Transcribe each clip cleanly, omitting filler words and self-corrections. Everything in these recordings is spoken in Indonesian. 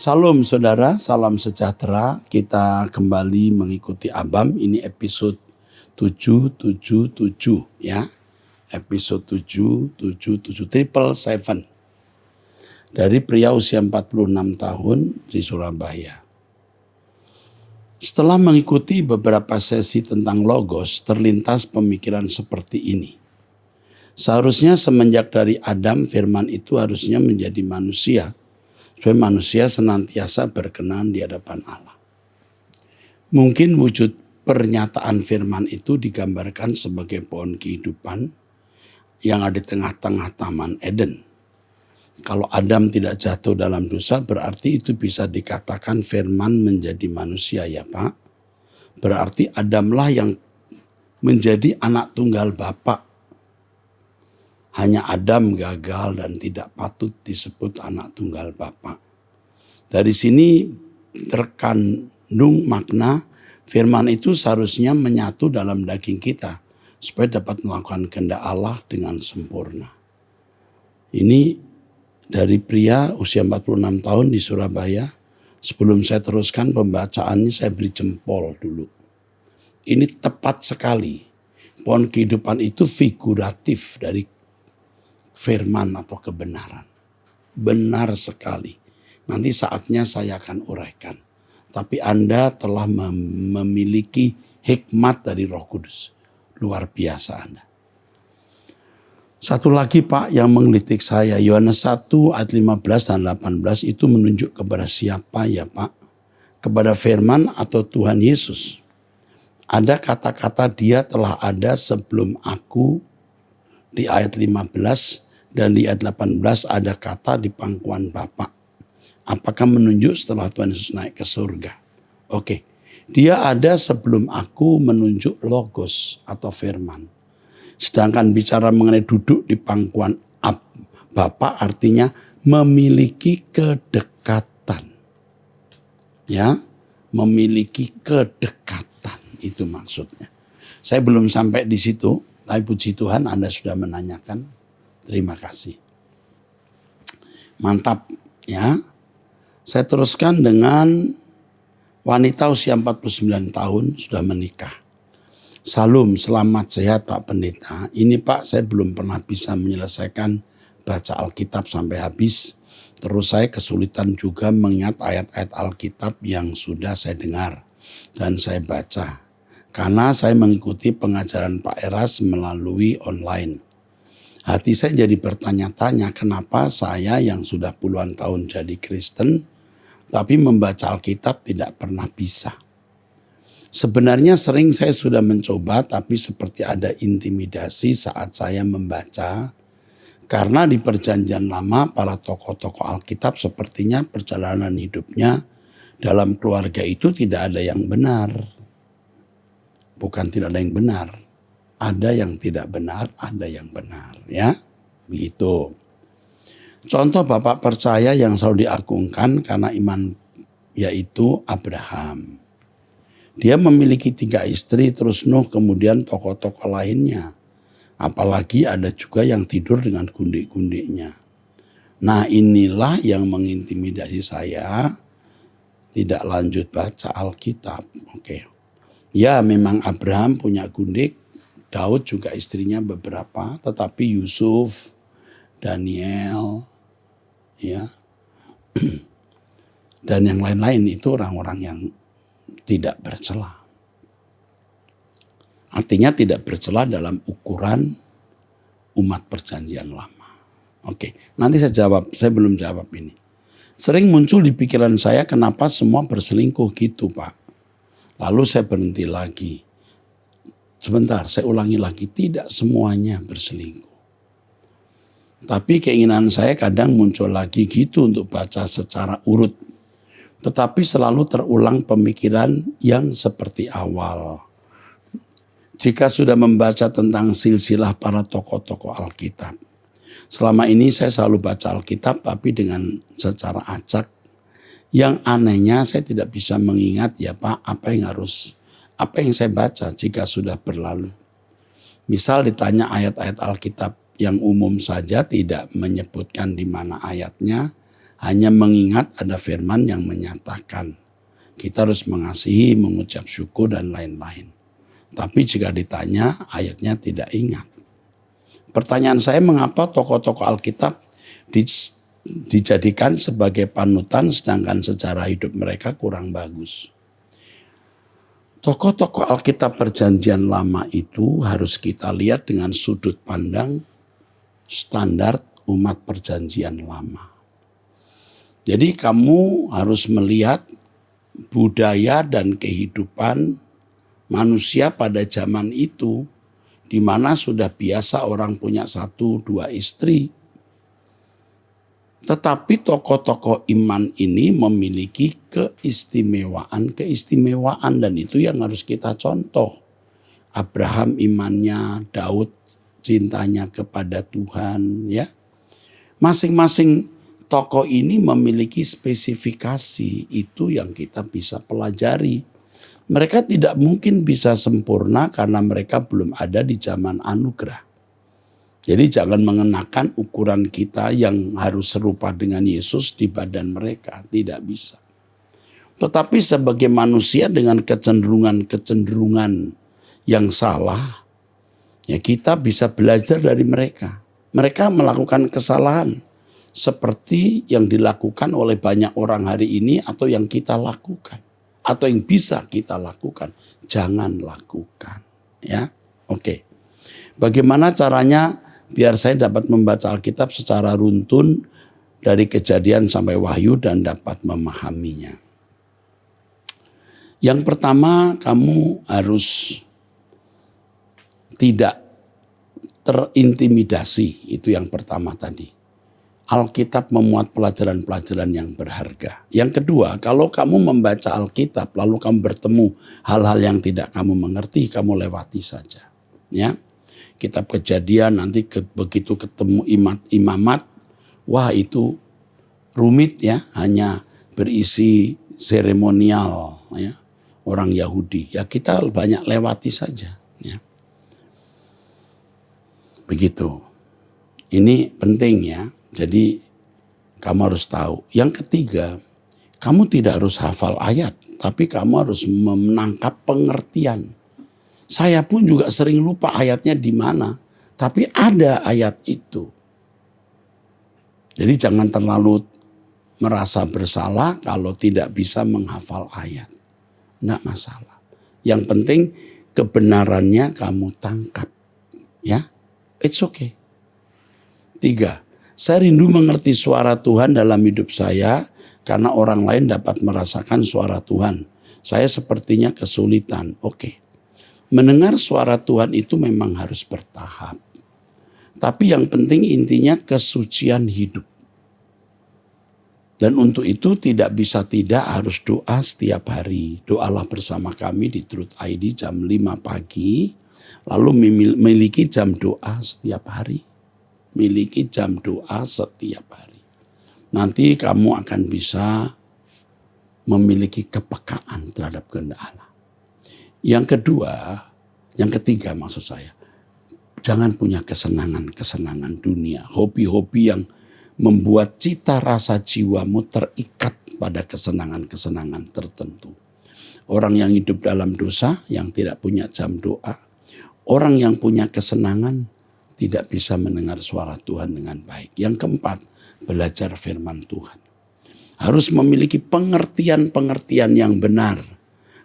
Salam saudara, salam sejahtera. Kita kembali mengikuti ABAM. Ini episode 777 ya. Episode 777 777 dari pria usia 46 tahun di Surabaya. Setelah mengikuti beberapa sesi tentang logos, terlintas pemikiran seperti ini. Seharusnya semenjak dari Adam, firman itu harusnya menjadi manusia, supaya manusia senantiasa berkenan di hadapan Allah. Mungkin wujud pernyataan firman itu digambarkan sebagai pohon kehidupan yang ada di tengah-tengah Taman Eden. Kalau Adam tidak jatuh dalam dosa, berarti itu bisa dikatakan firman menjadi manusia ya Pak. Berarti Adamlah yang menjadi anak tunggal Bapa. Hanya Adam gagal dan tidak patut disebut anak tunggal Bapa. Dari sini terkandung makna firman itu seharusnya menyatu dalam daging kita supaya dapat melakukan kehendak Allah dengan sempurna. Ini dari pria usia 46 tahun di Surabaya. Sebelum saya teruskan pembacaannya, saya beri jempol dulu. Ini tepat sekali. Pohon kehidupan itu figuratif dari firman atau kebenaran. Benar sekali. Nanti saatnya saya akan uraikan. Tapi Anda telah memiliki hikmat dari Roh Kudus. Luar biasa Anda. Satu lagi Pak yang menggelitik saya, Yohanes 1 ayat 15 dan 18 itu menunjuk kepada siapa ya Pak? Kepada firman atau Tuhan Yesus. Ada kata-kata dia telah ada sebelum aku di ayat 15 dan di ayat 18 ada kata di pangkuan Bapa. Apakah menunjuk setelah Tuhan Yesus naik ke surga? Oke, dia ada sebelum aku menunjuk logos atau firman. Sedangkan bicara mengenai duduk di pangkuan Bapa artinya memiliki kedekatan. Ya, memiliki kedekatan itu maksudnya. Saya belum sampai di situ, tapi puji Tuhan Anda sudah menanyakan. Terima kasih. Mantap ya. Saya teruskan dengan wanita usia 49 tahun sudah menikah. Salam, selamat sehat Pak Pendeta. Ini Pak, saya belum pernah bisa menyelesaikan baca Alkitab sampai habis. Terus saya kesulitan juga mengingat ayat-ayat Alkitab yang sudah saya dengar dan saya baca. Karena saya mengikuti pengajaran Pak Eras melalui online. Hati saya jadi bertanya-tanya kenapa saya yang sudah puluhan tahun jadi Kristen, tapi membaca Alkitab tidak pernah bisa. Sebenarnya sering saya sudah mencoba tapi seperti ada intimidasi saat saya membaca. Karena di perjanjian lama para tokoh-tokoh Alkitab sepertinya perjalanan hidupnya dalam keluarga itu tidak ada yang benar. Bukan tidak ada yang benar. Ada yang tidak benar, ada yang benar ya. Begitu. Contoh bapak percaya yang selalu diagungkan karena iman yaitu Abraham. Dia memiliki 3 istri, terus Nuh, kemudian tokoh-tokoh lainnya. Apalagi ada juga yang tidur dengan gundik-gundiknya. Nah inilah yang mengintimidasi saya. Tidak lanjut baca Alkitab. Oke. Ya memang Abraham punya gundik. Daud juga istrinya beberapa. Tetapi Yusuf, Daniel, ya, dan yang lain-lain itu orang-orang yang tidak bercela. Artinya tidak bercela dalam ukuran umat perjanjian lama. Oke, nanti saya jawab, saya belum jawab ini. Sering muncul di pikiran saya kenapa semua berselingkuh gitu Pak. Lalu saya berhenti lagi. Sebentar, saya ulangi lagi, tidak semuanya berselingkuh. Tapi keinginan saya kadang muncul lagi gitu untuk baca secara urut. Tetapi selalu terulang pemikiran yang seperti awal. Jika sudah membaca tentang silsilah para tokoh-tokoh Alkitab. Selama ini saya selalu baca Alkitab tapi dengan secara acak. Yang anehnya saya tidak bisa mengingat ya Pak apa yang saya baca jika sudah berlalu. Misal ditanya ayat-ayat Alkitab yang umum saja tidak menyebutkan di mana ayatnya. Hanya mengingat ada firman yang menyatakan kita harus mengasihi, mengucap syukur dan lain-lain. Tapi jika ditanya ayatnya tidak ingat. Pertanyaan saya, mengapa tokoh-tokoh Alkitab dijadikan sebagai panutan sedangkan sejarah hidup mereka kurang bagus? Tokoh-tokoh Alkitab Perjanjian Lama itu harus kita lihat dengan sudut pandang standar umat Perjanjian Lama. Jadi kamu harus melihat budaya dan kehidupan manusia pada zaman itu, di mana sudah biasa orang punya 1-2 istri. Tetapi tokoh-tokoh iman ini memiliki keistimewaan dan itu yang harus kita contoh. Abraham imannya, Daud cintanya kepada Tuhan, ya. Masing-masing tokoh ini memiliki spesifikasi, itu yang kita bisa pelajari. Mereka tidak mungkin bisa sempurna karena mereka belum ada di zaman anugerah. Jadi jangan mengenakan ukuran kita yang harus serupa dengan Yesus di badan mereka. Tidak bisa. Tetapi sebagai manusia dengan kecenderungan yang salah, ya kita bisa belajar dari mereka. Mereka melakukan kesalahan seperti yang dilakukan oleh banyak orang hari ini atau yang kita lakukan. Atau yang bisa kita lakukan, jangan lakukan. Ya, oke. Bagaimana caranya biar saya dapat membaca Alkitab secara runtun dari Kejadian sampai Wahyu dan dapat memahaminya? Yang pertama, kamu harus tidak terintimidasi, itu yang pertama tadi. Alkitab memuat pelajaran-pelajaran yang berharga. Yang kedua, kalau kamu membaca Alkitab lalu kamu bertemu hal-hal yang tidak kamu mengerti, kamu lewati saja. Ya, Kitab Kejadian nanti begitu ketemu imamat, wah itu rumit ya, hanya berisi seremonial ya, orang Yahudi. Ya kita banyak lewati saja. Ya. Begitu. Ini penting ya. Jadi kamu harus tahu. Yang ketiga, kamu tidak harus hafal ayat, tapi kamu harus menangkap pengertian. Saya pun juga sering lupa ayatnya di mana, tapi ada ayat itu. Jadi jangan terlalu merasa bersalah kalau tidak bisa menghafal ayat. Tidak masalah. Yang penting kebenarannya kamu tangkap. Ya, it's okay. 3. Saya rindu mengerti suara Tuhan dalam hidup saya karena orang lain dapat merasakan suara Tuhan. Saya sepertinya kesulitan. Oke. Mendengar suara Tuhan itu memang harus bertahap. Tapi yang penting intinya kesucian hidup. Dan untuk itu tidak bisa tidak harus doa setiap hari. Doalah bersama kami di Truth ID jam 5 pagi. Lalu memiliki jam doa setiap hari. Miliki jam doa setiap hari. Nanti kamu akan bisa memiliki kepekaan terhadap kehendak Allah. Yang ketiga maksud saya, jangan punya kesenangan dunia, hobi-hobi yang membuat cita rasa jiwamu terikat pada kesenangan tertentu. Orang yang hidup dalam dosa, yang tidak punya jam doa, orang yang punya kesenangan, tidak bisa mendengar suara Tuhan dengan baik. Yang keempat, belajar firman Tuhan. Harus memiliki pengertian yang benar.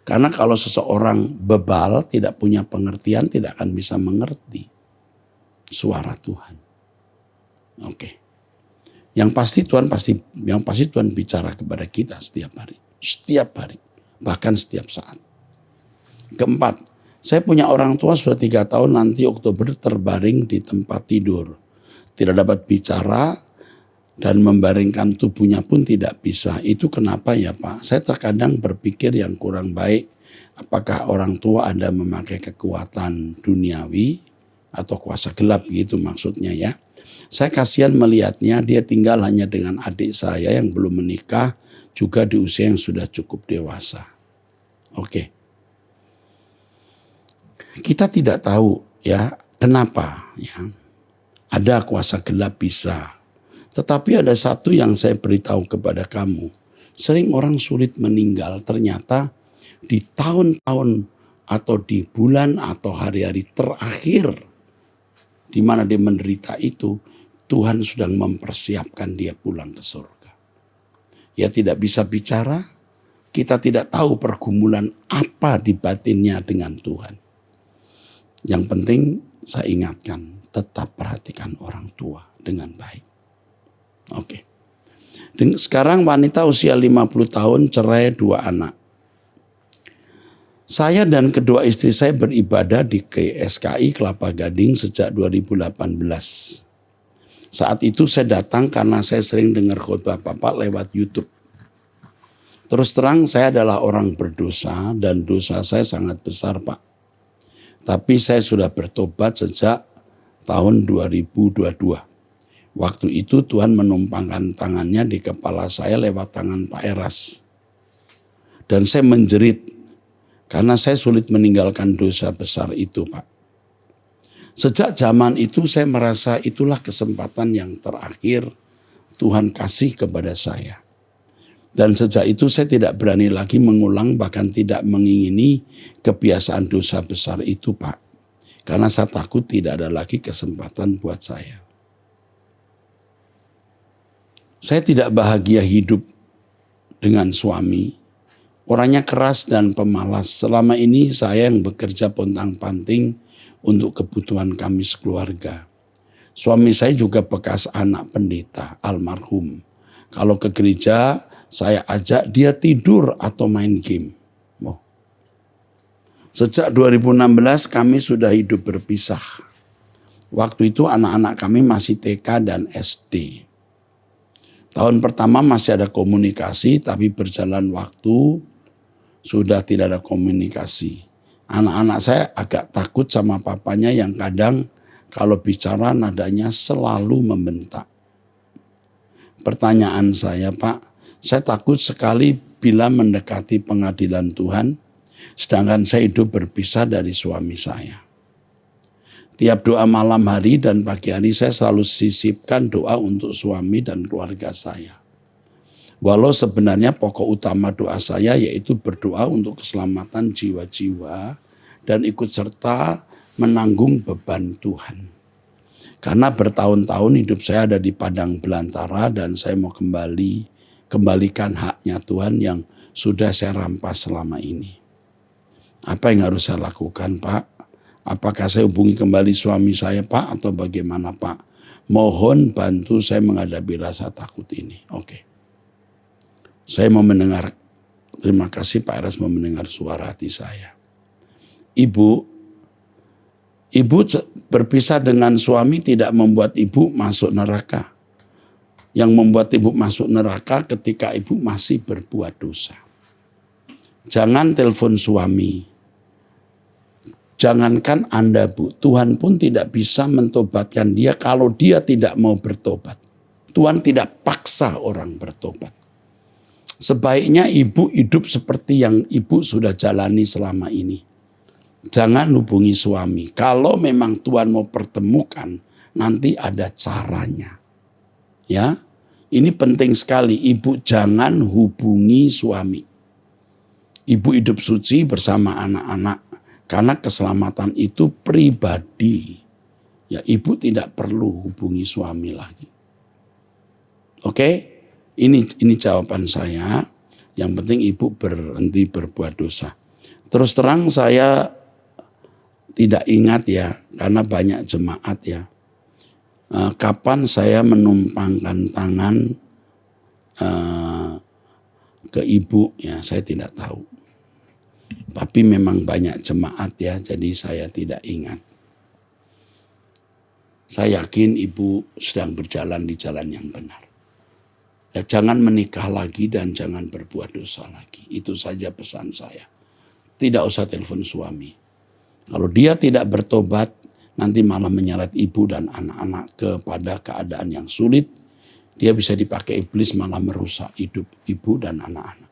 Karena kalau seseorang bebal, tidak punya pengertian, tidak akan bisa mengerti suara Tuhan. Oke. Yang pasti Tuhan bicara kepada kita setiap hari. Bahkan setiap saat. Keempat, saya punya orang tua sudah 3 tahun, nanti Oktober terbaring di tempat tidur. Tidak dapat bicara dan membaringkan tubuhnya pun tidak bisa. Itu kenapa ya Pak? Saya terkadang berpikir yang kurang baik. Apakah orang tua ada memakai kekuatan duniawi atau kuasa gelap gitu maksudnya ya. Saya kasihan melihatnya, dia tinggal hanya dengan adik saya yang belum menikah, juga di usia yang sudah cukup dewasa. Oke. Kita tidak tahu ya kenapa ya ada kuasa gelap bisa Tetapi ada satu yang saya beritahu kepada kamu. Sering orang sulit meninggal, ternyata di tahun-tahun atau di bulan atau hari-hari terakhir di mana dia menderita itu, Tuhan sedang mempersiapkan dia pulang ke surga. Ia tidak bisa bicara, kita tidak tahu pergumulan apa di batinnya dengan Tuhan. Yang penting saya ingatkan, tetap perhatikan orang tua dengan baik. Oke. Sekarang wanita usia 50 tahun, cerai 2 anak. Saya dan kedua istri saya beribadah di GSKI Kelapa Gading sejak 2018. Saat itu saya datang karena saya sering dengar khotbah Bapak lewat YouTube. Terus terang saya adalah orang berdosa dan dosa saya sangat besar, Pak. Tapi saya sudah bertobat sejak tahun 2022. Waktu itu Tuhan menumpangkan tangannya di kepala saya lewat tangan Pak Eras. Dan saya menjerit karena saya sulit meninggalkan dosa besar itu, Pak. Sejak zaman itu saya merasa itulah kesempatan yang terakhir Tuhan kasih kepada saya. Dan sejak itu saya tidak berani lagi mengulang, bahkan tidak mengingini kebiasaan dosa besar itu, Pak. Karena saya takut tidak ada lagi kesempatan buat saya. Saya tidak bahagia hidup dengan suami. Orangnya keras dan pemalas. Selama ini saya yang bekerja pontang-panting untuk kebutuhan kami sekeluarga. Suami saya juga bekas anak pendeta, almarhum. Kalau ke gereja, saya ajak dia tidur atau main game. Sejak 2016 kami sudah hidup berpisah. Waktu itu anak-anak kami masih TK dan SD. Tahun pertama masih ada komunikasi, tapi berjalan waktu sudah tidak ada komunikasi. Anak-anak saya agak takut sama papanya yang kadang kalau bicara nadanya selalu membentak. Pertanyaan saya, Pak, saya takut sekali bila mendekati pengadilan Tuhan, sedangkan saya hidup berpisah dari suami saya. Tiap doa malam hari dan pagi hari saya selalu sisipkan doa untuk suami dan keluarga saya. Walau sebenarnya pokok utama doa saya yaitu berdoa untuk keselamatan jiwa-jiwa dan ikut serta menanggung beban Tuhan. Karena bertahun-tahun hidup saya ada di padang belantara dan saya mau kembalikan haknya Tuhan yang sudah saya rampas selama ini. Apa yang harus saya lakukan, Pak? Apakah saya hubungi kembali suami saya, Pak, atau bagaimana, Pak? Mohon bantu saya menghadapi rasa takut ini. Oke. Saya mau mendengar, terima kasih Pak Eras mau mendengar suara hati saya. Ibu berpisah dengan suami tidak membuat ibu masuk neraka. Yang membuat ibu masuk neraka ketika ibu masih berbuat dosa. Jangan telepon suami. Jangankan Anda, Bu, Tuhan pun tidak bisa mentobatkan dia kalau dia tidak mau bertobat. Tuhan tidak paksa orang bertobat. Sebaiknya ibu hidup seperti yang ibu sudah jalani selama ini. Jangan hubungi suami. Kalau memang Tuhan mau pertemukan, nanti ada caranya. Ya, ini penting sekali. Ibu jangan hubungi suami. Ibu hidup suci bersama anak-anak. Karena keselamatan itu pribadi. Ya, ibu tidak perlu hubungi suami lagi. Oke, ini jawaban saya. Yang penting ibu berhenti berbuat dosa. Terus terang saya tidak ingat ya, karena banyak jemaat ya. Kapan saya menumpangkan tangan ke ibu ya, saya tidak tahu. Tapi memang banyak jemaat ya, jadi saya tidak ingat. Saya yakin ibu sedang berjalan di jalan yang benar. Ya, jangan menikah lagi dan jangan berbuat dosa lagi. Itu saja pesan saya. Tidak usah telepon suami. Kalau dia tidak bertobat, nanti malah menyeret ibu dan anak-anak kepada keadaan yang sulit. Dia bisa dipakai iblis malah merusak hidup ibu dan anak-anak.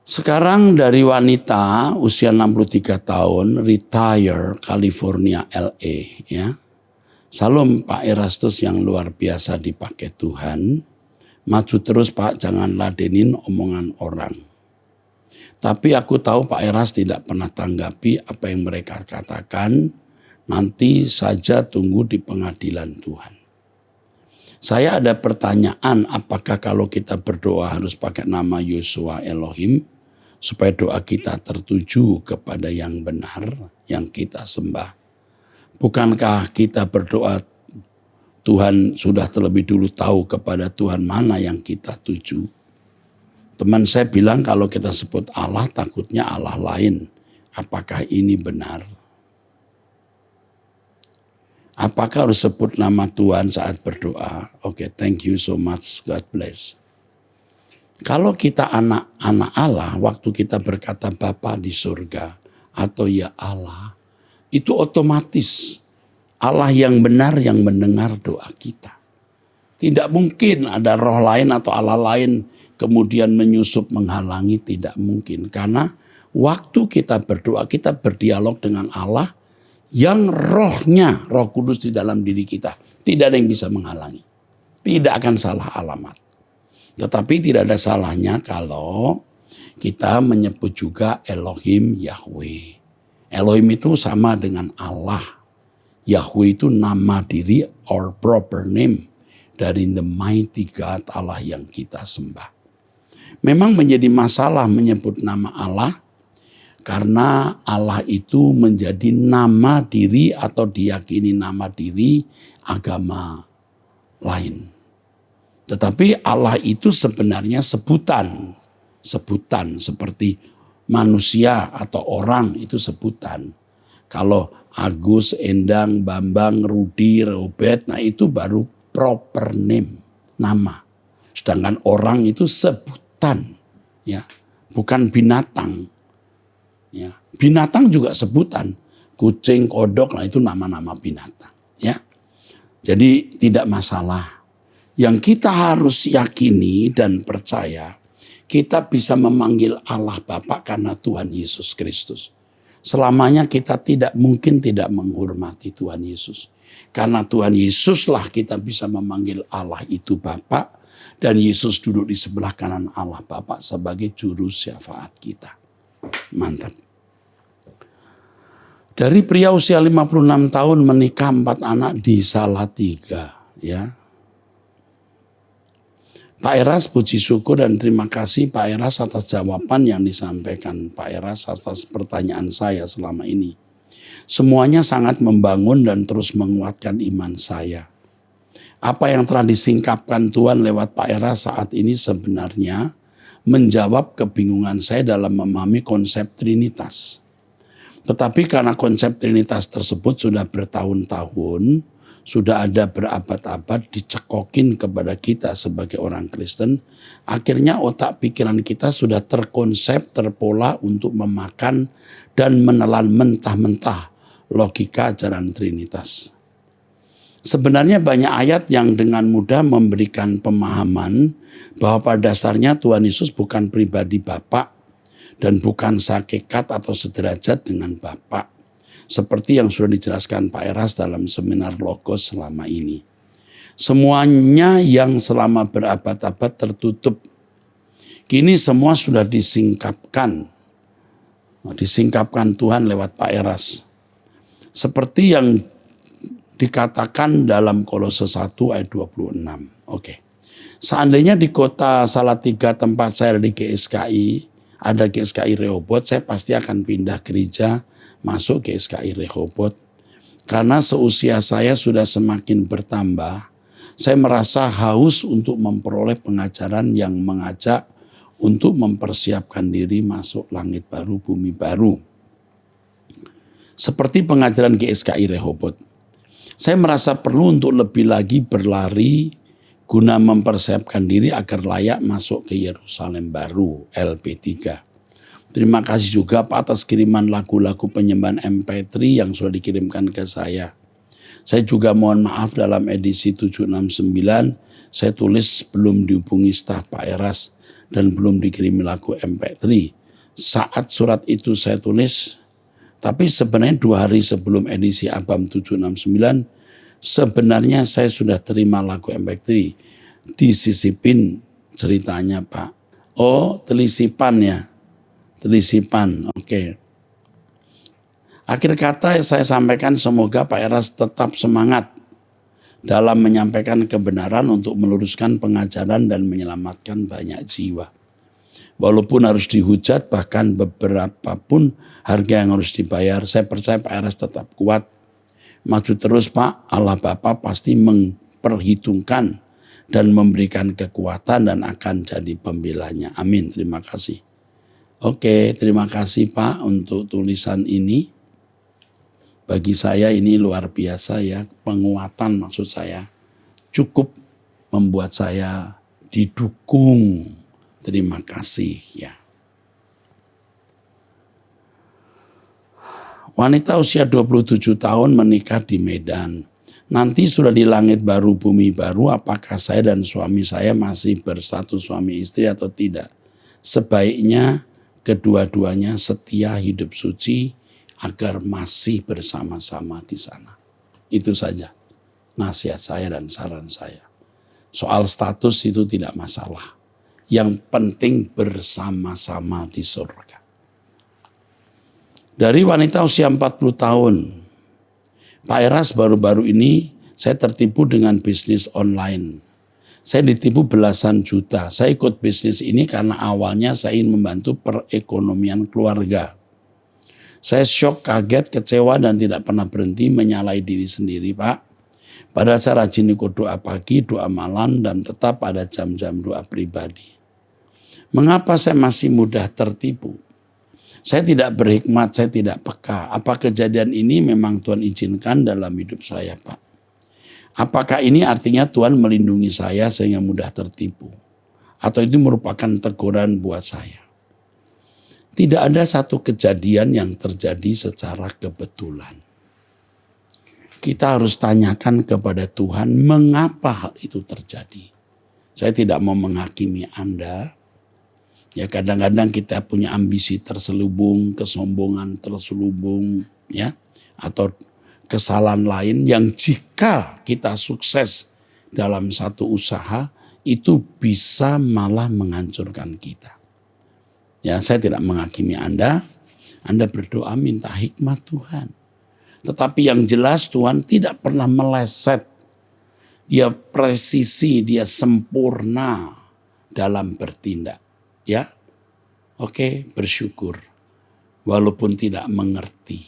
Sekarang dari wanita usia 63 tahun, retire California, LA ya. Salam Pak Erastus yang luar biasa dipakai Tuhan. Maju terus Pak, jangan ladenin omongan orang. Tapi aku tahu Pak Eras tidak pernah tanggapi apa yang mereka katakan. Nanti saja tunggu di pengadilan Tuhan. Saya ada pertanyaan, apakah kalau kita berdoa harus pakai nama Yeshua Elohim? Supaya doa kita tertuju kepada yang benar, yang kita sembah. Bukankah kita berdoa Tuhan sudah terlebih dulu tahu kepada Tuhan mana yang kita tuju? Teman saya bilang kalau kita sebut Allah takutnya Allah lain. Apakah ini benar? Apakah harus sebut nama Tuhan saat berdoa? Oke, thank you so much, God bless. Kalau kita anak-anak Allah, waktu kita berkata Bapa di surga atau ya Allah, itu otomatis Allah yang benar yang mendengar doa kita. Tidak mungkin ada roh lain atau Allah lain kemudian menyusup menghalangi, tidak mungkin. Karena waktu kita berdoa, kita berdialog dengan Allah yang rohnya, Roh Kudus di dalam diri kita. Tidak ada yang bisa menghalangi. Tidak akan salah alamat. Tetapi tidak ada salahnya kalau kita menyebut juga Elohim Yahweh. Elohim itu sama dengan Allah. Yahweh itu nama diri or proper name dari the mighty God, Allah yang kita sembah. Memang menjadi masalah menyebut nama Allah karena Allah itu menjadi nama diri atau diyakini nama diri agama lain. Tetapi Allah itu sebenarnya sebutan seperti manusia atau orang itu sebutan. Kalau Agus, Endang, Bambang, Rudi, Robert, nah itu baru proper name, nama. Sedangkan orang itu sebutan, ya, bukan binatang. Ya, binatang juga sebutan, kucing, kodok, nah itu nama-nama binatang. Ya, jadi tidak masalah. Yang kita harus yakini dan percaya, kita bisa memanggil Allah Bapa karena Tuhan Yesus Kristus. Selamanya kita tidak mungkin tidak menghormati Tuhan Yesus. Karena Tuhan Yesuslah kita bisa memanggil Allah itu Bapa. Dan Yesus duduk di sebelah kanan Allah Bapa sebagai juru syafaat kita. Mantap. Dari pria usia 56 tahun menikah 4 anak di Salatiga. Ya. Pak Eras, puji syukur dan terima kasih Pak Eras atas jawaban yang disampaikan Pak Eras atas pertanyaan saya selama ini. Semuanya sangat membangun dan terus menguatkan iman saya. Apa yang telah disingkapkan Tuhan lewat Pak Eras saat ini sebenarnya menjawab kebingungan saya dalam memahami konsep Trinitas. Tetapi karena konsep Trinitas tersebut sudah bertahun-tahun, sudah ada berabad-abad dicekokin kepada kita sebagai orang Kristen, akhirnya otak pikiran kita sudah terkonsep, terpola untuk memakan dan menelan mentah-mentah logika ajaran Trinitas. Sebenarnya banyak ayat yang dengan mudah memberikan pemahaman bahwa pada dasarnya Tuhan Yesus bukan pribadi Bapa dan bukan sakekat atau sederajat dengan Bapa. Seperti yang sudah dijelaskan Pak Eras dalam seminar Logos selama ini. Semuanya yang selama berabad-abad tertutup, kini semua sudah disingkapkan. Disingkapkan Tuhan lewat Pak Eras. Seperti yang dikatakan dalam Kolose 1 ayat 26. Oke. Seandainya di kota Salatiga tempat saya di GSKI, ada GSKI Rehoboth, saya pasti akan pindah gereja masuk GSKI Rehoboth. Karena seusia saya sudah semakin bertambah, saya merasa haus untuk memperoleh pengajaran yang mengajak untuk mempersiapkan diri masuk langit baru, bumi baru. Seperti pengajaran GSKI Rehoboth. Saya merasa perlu untuk lebih lagi berlari guna mempersiapkan diri agar layak masuk ke Yerusalem baru, LP3. Terima kasih juga Pak atas kiriman lagu-lagu penyembahan MP3 yang sudah dikirimkan ke saya. Saya juga mohon maaf dalam edisi 769, saya tulis belum dihubungi staf Pak Eras dan belum dikirimi lagu MP3. Saat surat itu saya tulis, tapi sebenarnya 2 hari sebelum edisi Abam 769, sebenarnya saya sudah terima lagu MP3, disisipin ceritanya Pak. Oh, telisipan ya, telisipan, oke. Akhir kata saya sampaikan, semoga Pak Eras tetap semangat dalam menyampaikan kebenaran untuk meluruskan pengajaran dan menyelamatkan banyak jiwa. Walaupun harus dihujat, bahkan beberapa pun harga yang harus dibayar, saya percaya Pak Eras tetap kuat. Maju terus Pak, Allah Bapa pasti memperhitungkan dan memberikan kekuatan dan akan jadi pembelanya. Amin, terima kasih. Oke, terima kasih Pak untuk tulisan ini. Bagi saya ini luar biasa ya, penguatan maksud saya. Cukup membuat saya didukung. Terima kasih ya. Wanita usia 27 tahun menikah di Medan. Nanti sudah di langit baru, bumi baru, apakah saya dan suami saya masih bersatu suami istri atau tidak? Sebaiknya kedua-duanya setia hidup suci agar masih bersama-sama di sana. Itu saja nasihat saya dan saran saya. Soal status itu tidak masalah. Yang penting bersama-sama di surga. Dari wanita usia 40 tahun, Pak Eras, baru-baru ini saya tertipu dengan bisnis online. Saya ditipu belasan juta. Saya ikut bisnis ini karena awalnya saya ingin membantu perekonomian keluarga. Saya syok, kaget, kecewa, dan tidak pernah berhenti menyalai diri sendiri, Pak. Pada saya rajin ikut doa pagi, doa malam, dan tetap ada jam-jam doa pribadi. Mengapa saya masih mudah tertipu? Saya tidak berhikmat, saya tidak peka. Apa kejadian ini memang Tuhan izinkan dalam hidup saya, Pak? Apakah ini artinya Tuhan melindungi saya sehingga mudah tertipu? Atau itu merupakan teguran buat saya? Tidak ada satu kejadian yang terjadi secara kebetulan. Kita harus tanyakan kepada Tuhan mengapa hal itu terjadi. Saya tidak mau menghakimi Anda. Ya, kadang-kadang kita punya ambisi terselubung, kesombongan terselubung, ya, atau kesalahan lain yang jika kita sukses dalam satu usaha itu bisa malah menghancurkan kita. Ya, saya tidak menghakimi Anda berdoa minta hikmat Tuhan. Tetapi yang jelas Tuhan tidak pernah meleset. Dia presisi, dia sempurna dalam bertindak. Ya, oke, bersyukur. Walaupun tidak mengerti.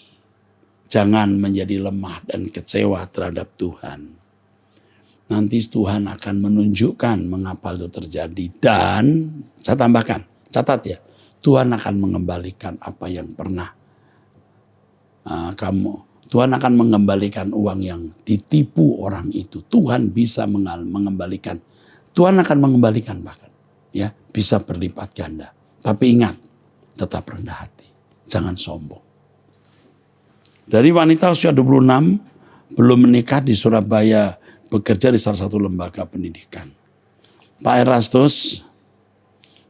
Jangan menjadi lemah dan kecewa terhadap Tuhan. Nanti Tuhan akan menunjukkan mengapa itu terjadi. Dan, saya tambahkan, catat ya. Tuhan akan mengembalikan apa yang pernah Tuhan akan mengembalikan uang yang ditipu orang itu. Tuhan bisa mengembalikan. Tuhan akan mengembalikan bahkan. Ya, bisa berlipat ganda. Tapi ingat, tetap rendah hati. Jangan sombong. Dari wanita usia 26, belum menikah di Surabaya, bekerja di salah satu lembaga pendidikan. Pak Erastus,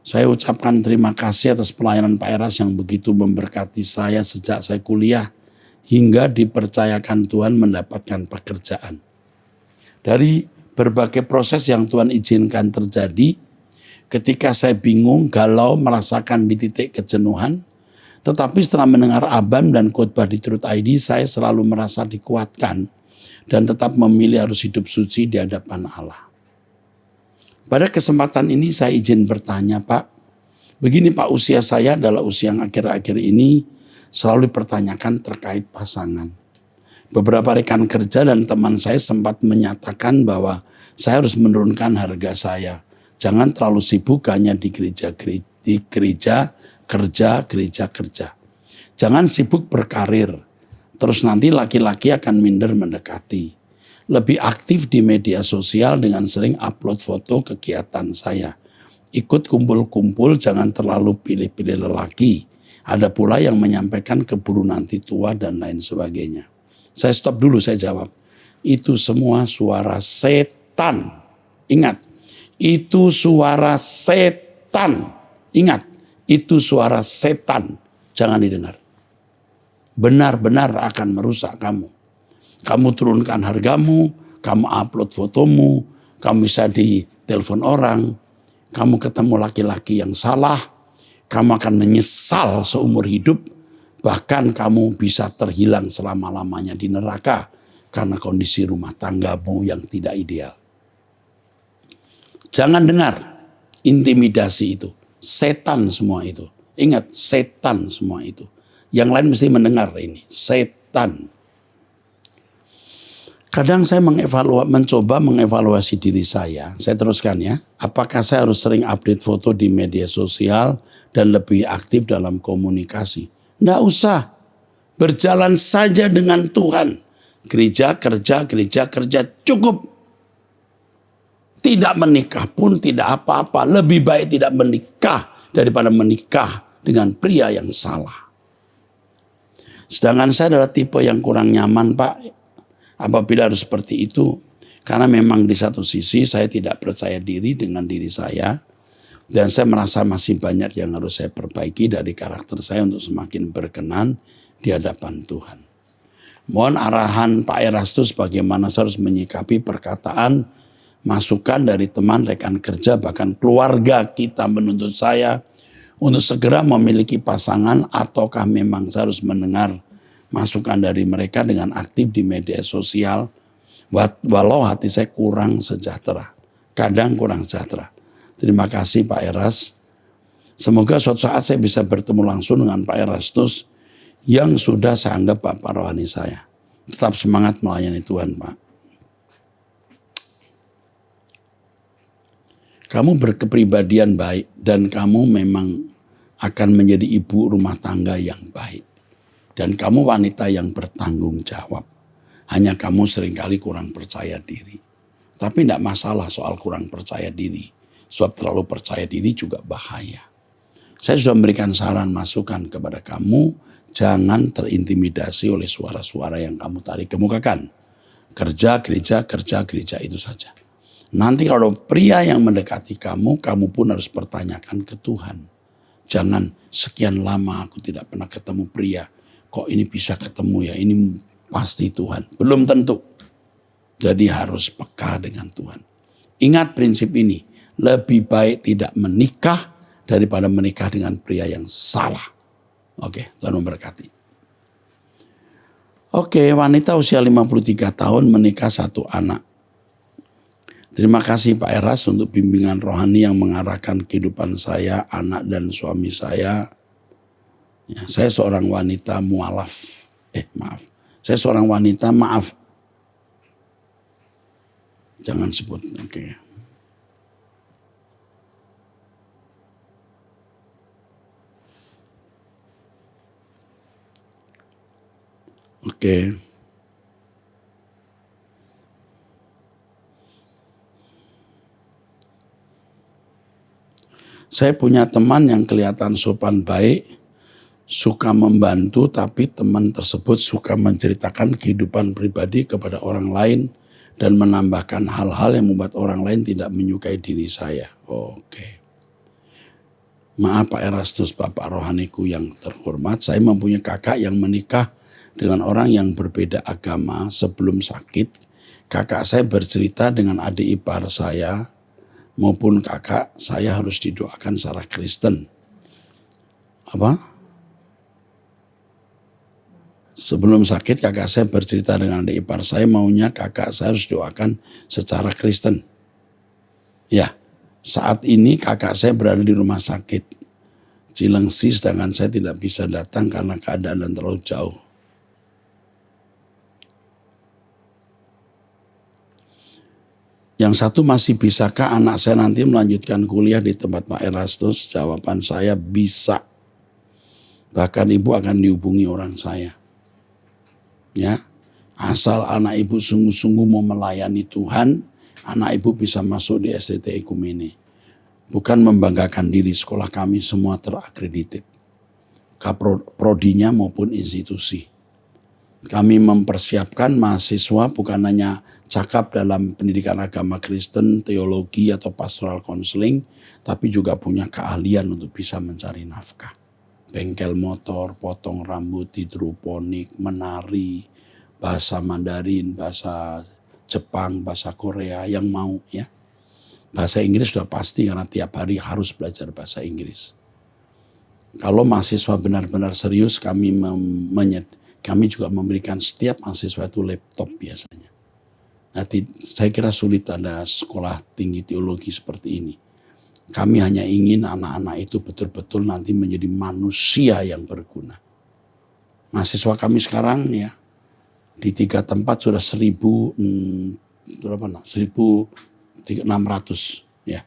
saya ucapkan terima kasih atas pelayanan Pak Eras yang begitu memberkati saya sejak saya kuliah hingga dipercayakan Tuhan mendapatkan pekerjaan. Dari berbagai proses yang Tuhan izinkan terjadi, ketika saya bingung, galau, merasakan di titik kejenuhan, tetapi setelah mendengar Abam dan khotbah di Truth ID, saya selalu merasa dikuatkan dan tetap memilih harus hidup suci di hadapan Allah. Pada kesempatan ini saya izin bertanya, Pak. Begini Pak, usia saya adalah usia yang akhir-akhir ini selalu dipertanyakan terkait pasangan. Beberapa rekan kerja dan teman saya sempat menyatakan bahwa saya harus menurunkan harga saya. Jangan terlalu sibuk hanya di gereja, kerja. Jangan sibuk berkarir. Terus nanti laki-laki akan minder mendekati. Lebih aktif di media sosial dengan sering upload foto kegiatan saya. Ikut kumpul-kumpul, jangan terlalu pilih-pilih lelaki. Ada pula yang menyampaikan keburu nanti tua dan lain sebagainya. Saya stop dulu, saya jawab. Itu semua suara setan. Ingat, itu suara setan. Ingat, itu suara setan. Jangan didengar. Benar-benar akan merusak kamu. Kamu turunkan hargamu, kamu upload fotomu, kamu bisa ditelepon orang, kamu ketemu laki-laki yang salah, kamu akan menyesal seumur hidup, bahkan kamu bisa terhilang selama-lamanya di neraka karena kondisi rumah tanggamu yang tidak ideal. Jangan dengar intimidasi itu, setan semua itu. Ingat, setan semua itu. Yang lain mesti mendengar ini, setan. Kadang saya mencoba mengevaluasi diri saya teruskan ya. Apakah saya harus sering update foto di media sosial dan lebih aktif dalam komunikasi? Nggak usah, berjalan saja dengan Tuhan. Gereja, kerja, cukup. Tidak menikah pun tidak apa-apa. Lebih baik tidak menikah daripada menikah dengan pria yang salah. Sedangkan saya adalah tipe yang kurang nyaman, Pak. Apabila harus seperti itu, karena memang di satu sisi saya tidak percaya diri dengan diri saya, dan saya merasa masih banyak yang harus saya perbaiki dari karakter saya untuk semakin berkenan di hadapan Tuhan. Mohon arahan Pak Erastus bagaimana saya harus menyikapi perkataan, masukan dari teman, rekan kerja, bahkan keluarga kita menuntut saya untuk segera memiliki pasangan, ataukah memang saya harus mendengar masukan dari mereka dengan aktif di media sosial, walau hati saya kurang sejahtera, kadang kurang sejahtera. Terima kasih Pak Eras. Semoga suatu saat saya bisa bertemu langsung dengan Pak Erastus yang sudah saya anggap Bapak rohani saya. Tetap semangat melayani Tuhan, Pak. Kamu berkepribadian baik dan kamu memang akan menjadi ibu rumah tangga yang baik. Dan kamu wanita yang bertanggung jawab. Hanya kamu seringkali kurang percaya diri. Tapi tidak masalah soal kurang percaya diri. Sebab terlalu percaya diri juga bahaya. Saya sudah memberikan saran masukan kepada kamu. Jangan terintimidasi oleh suara-suara yang kamu tarik kemukakan. Kerja, gereja itu saja. Nanti kalau pria yang mendekati kamu, kamu pun harus pertanyakan ke Tuhan. Jangan sekian lama aku tidak pernah ketemu pria. Kok ini bisa ketemu ya, ini pasti Tuhan. Belum tentu. Jadi harus peka dengan Tuhan. Ingat prinsip ini, lebih baik tidak menikah daripada menikah dengan pria yang salah. Oke, Tuhan memberkati. Oke, wanita usia 53 tahun menikah 1 anak. Terima kasih Pak Eras untuk bimbingan rohani yang mengarahkan kehidupan saya, anak dan suami saya. Ya, saya seorang wanita mualaf. Saya seorang wanita maaf. Jangan sebut. Oke. Saya punya teman yang kelihatan sopan baik, suka membantu, tapi teman tersebut suka menceritakan kehidupan pribadi kepada orang lain dan menambahkan hal-hal yang membuat orang lain tidak menyukai diri saya. Oke. Maaf Pak Erastus, Bapak rohaniku yang terhormat, saya mempunyai kakak yang menikah dengan orang yang berbeda agama sebelum sakit. Kakak saya bercerita dengan adik ipar saya maupun kakak saya harus didoakan secara Kristen. Sebelum sakit kakak saya bercerita dengan adik ipar saya maunya kakak saya harus doakan secara Kristen. Ya, saat ini kakak saya berada di rumah sakit Cilengsi, sedangkan saya tidak bisa datang karena keadaan dan terlalu jauh. Yang satu, masih bisakah anak saya nanti melanjutkan kuliah di tempat Pak Erastus? Jawaban saya bisa. Bahkan ibu akan dihubungi orang saya. Ya, asal anak ibu sungguh-sungguh mau melayani Tuhan, anak ibu bisa masuk di STT Ekumene. Bukan membanggakan diri, sekolah kami semua terakredited. Prodinya maupun institusi. Kami mempersiapkan mahasiswa bukan hanya cakap dalam pendidikan agama Kristen, teologi atau pastoral counseling, tapi juga punya keahlian untuk bisa mencari nafkah. Bengkel motor, potong rambut, hidroponik, menari, bahasa Mandarin, bahasa Jepang, bahasa Korea yang mau ya. Bahasa Inggris sudah pasti karena tiap hari harus belajar bahasa Inggris. Kalau mahasiswa benar-benar serius, kami juga memberikan setiap mahasiswa itu laptop biasanya. Nanti saya kira sulit ada sekolah tinggi teologi seperti ini. Kami hanya ingin anak-anak itu betul-betul nanti menjadi manusia yang berguna. Mahasiswa kami sekarang ya di 3 tempat sudah 1.600 ya,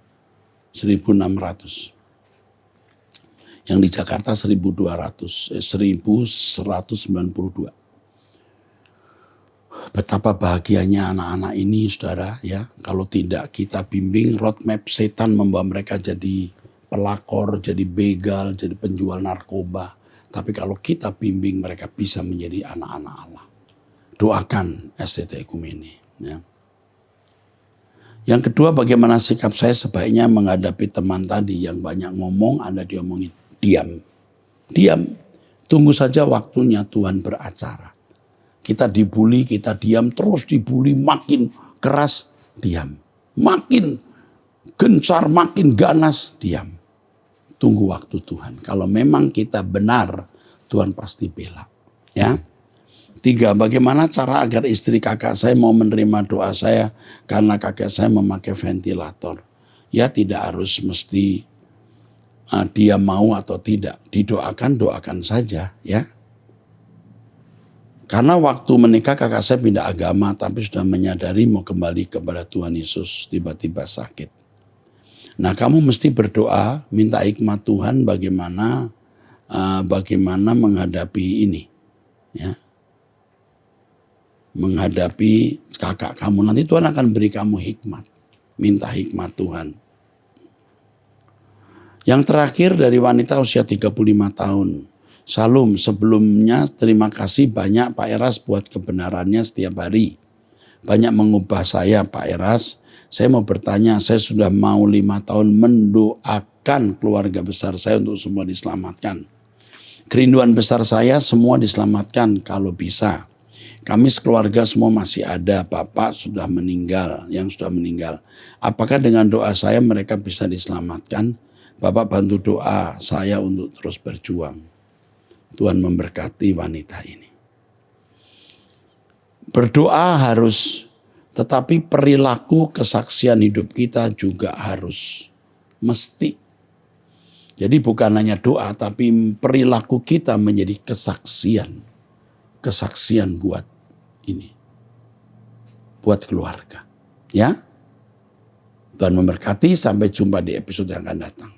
1.600. Yang di Jakarta 1.192. Betapa bahagianya anak-anak ini, saudara ya. Kalau tidak kita bimbing, roadmap setan membawa mereka jadi pelakor, jadi begal, jadi penjual narkoba. Tapi kalau kita bimbing, mereka bisa menjadi anak-anak Allah. Doakan STT Ekumene ya. Yang kedua, bagaimana sikap saya sebaiknya menghadapi teman tadi yang banyak ngomong, Anda diomongin. Diam. Diam. Tunggu saja waktunya Tuhan beracara. Kita dibully, kita diam, terus dibully makin keras, diam. Makin gencar, makin ganas, diam. Tunggu waktu Tuhan. Kalau memang kita benar, Tuhan pasti bela. Ya. 3, bagaimana cara agar istri kakak saya mau menerima doa saya karena kakak saya memakai ventilator. Ya tidak harus mesti dia mau atau tidak. Didoakan, doakan saja ya. Karena waktu menikah kakak saya pindah agama tapi sudah menyadari mau kembali kepada Tuhan Yesus, tiba-tiba sakit. Nah kamu mesti berdoa, minta hikmat Tuhan bagaimana menghadapi ini. Ya. Menghadapi kakak kamu. Nanti Tuhan akan beri kamu hikmat. Minta hikmat Tuhan. Yang terakhir dari wanita usia 35 tahun. Shalom, sebelumnya terima kasih banyak Pak Eras buat kebenarannya setiap hari. Banyak mengubah saya Pak Eras. Saya mau bertanya, saya sudah mau 5 tahun mendoakan keluarga besar saya untuk semua diselamatkan. Kerinduan besar saya semua diselamatkan kalau bisa. Kami sekeluarga semua masih ada, Bapak sudah meninggal, yang sudah meninggal. Apakah dengan doa saya mereka bisa diselamatkan? Bapak bantu doa saya untuk terus berjuang. Tuhan memberkati wanita ini. Berdoa harus, tetapi perilaku kesaksian hidup kita juga harus. Mesti. Jadi bukan hanya doa, tapi perilaku kita menjadi kesaksian. Kesaksian buat ini. Buat keluarga. Ya. Tuhan memberkati, sampai jumpa di episode yang akan datang.